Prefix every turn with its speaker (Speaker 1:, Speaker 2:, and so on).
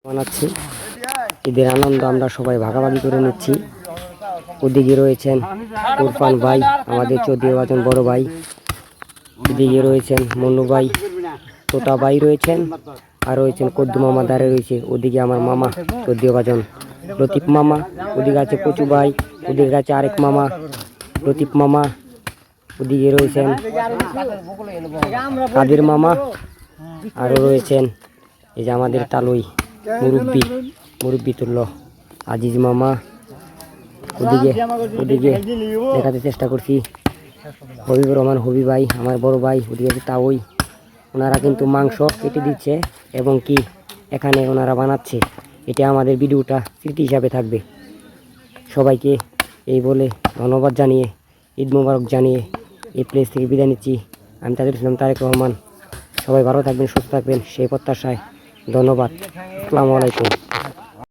Speaker 1: বানাচ্ছি। ঈদের আনন্দ আমরা সবাই ভাগাভাগি করে নিচ্ছি। ওদিকে রয়েছেন ইরফান ভাই, আমাদের 14 বাজন বড় ভাই। এদিকে রয়েছেন মনু ভাই, তোতা ভাই রয়েছেন, আর রয়েছেন কদ্দু মামা দাঁড়িয়ে রয়েছে। ওদিকে আমার মামা 14 বাজন লতিফ মামা, ওদিকে আছে কচু ভাই, ওদিকে আছে আরেক মামা লতিফ মামা, ওদিকে রয়েছেন কাদের মামা, আরও রয়েছেন এই যে আমাদের তালুই মুরব্বী তুল্য আজিজ মামা। ওদিকে দেখাতে চেষ্টা করছি হবিবুর রহমান হবি ভাই, আমার বড় ভাই। ওদিকে আছে তাওই, ওনারা কিন্তু মাংস কেটে দিচ্ছে এবং কি এখানে ওনারা বানাচ্ছে। এটা আমাদের ভিডিওটা স্মৃতি হিসাবে থাকবে। সবাইকে এই বলে ধন্যবাদ জানিয়ে, ঈদ মোবারক জানিয়ে এই প্লেস থেকে বিদায় নিচ্ছি। আমি তাদের ছিলাম তারেক রহমান। সবাই ভালো থাকবেন, সুস্থ থাকবেন সেই প্রত্যাশায়। ধন্যবাদ। আসসালামু আলাইকুম।